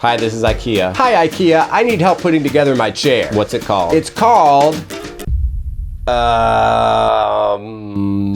Hi, this is IKEA. Hi, IKEA. I need help putting together my chair. What's it called? It's called...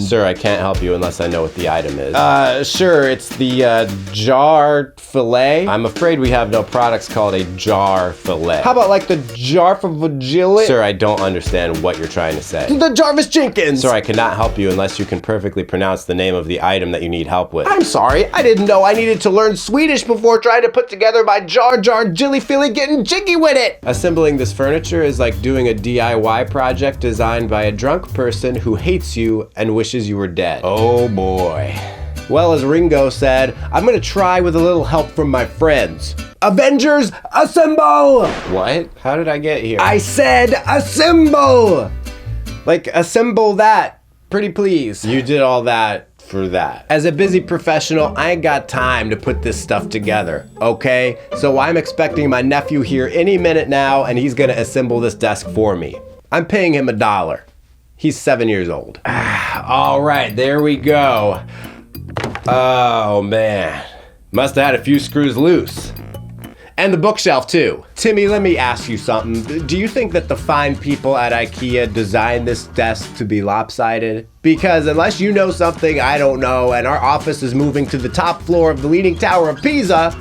Sir, I can't help you unless I know what the item is. Sure, it's the, jar fillet. I'm afraid we have no products called a jar fillet. How about like the jar for vagility? Sir, I don't understand what you're trying to say. The Jarvis Jenkins! Sir, I cannot help you unless you can perfectly pronounce the name of the item that you need help with. I'm sorry, I didn't know I needed to learn Swedish before trying to put together my jar jilly filly getting jiggy with it! Assembling this furniture is like doing a DIY project designed by a drunk person who hates you and wishes you were dead. Oh boy. Well, as Ringo said, I'm gonna try with a little help from my friends. Avengers, assemble! What? How did I get here? I said assemble! Like, assemble that, pretty please. You did all that for that. As a busy professional, I ain't got time to put this stuff together, okay? So I'm expecting my nephew here any minute now, and he's gonna assemble this desk for me. I'm paying him $1. He's 7 years old. All right, there we go. Oh man, must have had a few screws loose. And the bookshelf too. Timmy, let me ask you something. Do you think that the fine people at IKEA designed this desk to be lopsided? Because unless you know something I don't know and our office is moving to the top floor of the Leaning Tower of Pisa,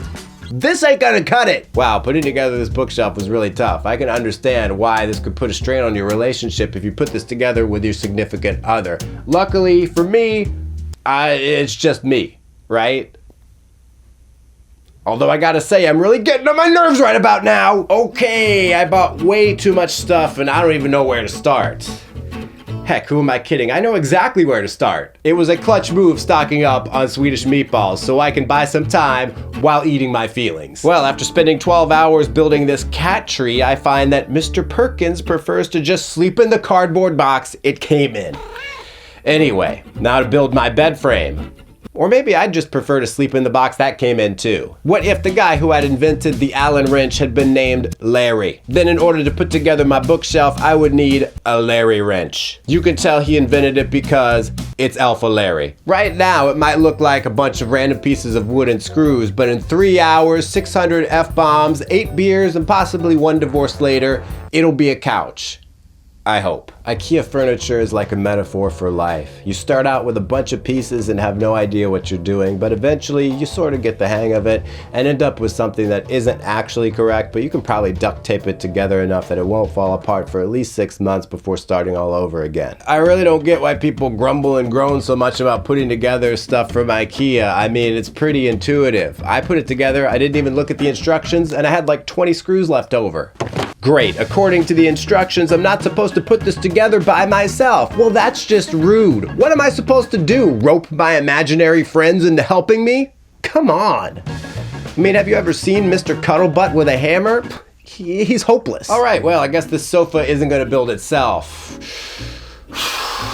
this ain't gonna cut it. Wow, putting together this bookshelf was really tough. I can understand why this could put a strain on your relationship if you put this together with your significant other. Luckily for me, it's just me, right? Although I gotta say, I'm really getting on my nerves right about now. Okay, I bought way too much stuff and I don't even know where to start. Heck, who am I kidding? I know exactly where to start. It was a clutch move stocking up on Swedish meatballs so I can buy some time while eating my feelings. Well, after spending 12 hours building this cat tree, I find that Mr. Perkins prefers to just sleep in the cardboard box it came in. Anyway, now to build my bed frame. Or maybe I'd just prefer to sleep in the box that came in too. What if the guy who had invented the Allen wrench had been named Larry? Then in order to put together my bookshelf, I would need a Larry wrench. You can tell he invented it because it's Alpha Larry. Right now, it might look like a bunch of random pieces of wood and screws, but in 3 hours, 600 F-bombs, 8 beers, and possibly 1 divorce later, it'll be a couch. I hope. IKEA furniture is like a metaphor for life. You start out with a bunch of pieces and have no idea what you're doing, but eventually you sort of get the hang of it and end up with something that isn't actually correct, but you can probably duct tape it together enough that it won't fall apart for at least 6 months before starting all over again. I really don't get why people grumble and groan so much about putting together stuff from IKEA. I mean, it's pretty intuitive. I put it together, I didn't even look at the instructions, and I had like 20 screws left over. Great, according to the instructions, I'm not supposed to put this together by myself. Well, that's just rude. What am I supposed to do? Rope my imaginary friends into helping me? Come on. I mean, have you ever seen Mr. Cuddlebutt with a hammer? He's hopeless. All right, well, I guess this sofa isn't gonna build itself.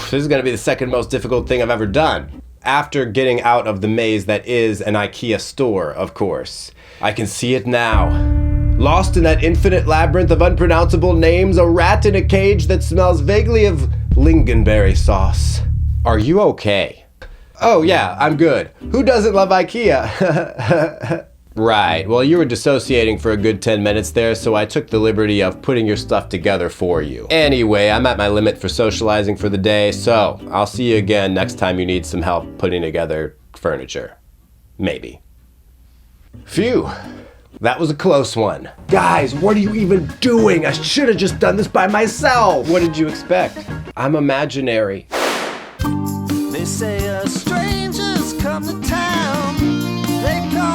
This is gonna be the second most difficult thing I've ever done. After getting out of the maze that is an IKEA store, of course. I can see it now. Lost in that infinite labyrinth of unpronounceable names, a rat in a cage that smells vaguely of lingonberry sauce. Are you okay? Oh yeah, I'm good. Who doesn't love IKEA? Right, well you were dissociating for a good 10 minutes there, so I took the liberty of putting your stuff together for you. Anyway, I'm at my limit for socializing for the day, so I'll see you again next time you need some help putting together furniture. Maybe. Phew. That was a close one. Guys, what are you even doing? I should have just done this by myself. What did you expect? I'm imaginary. They say strangers come to town. They come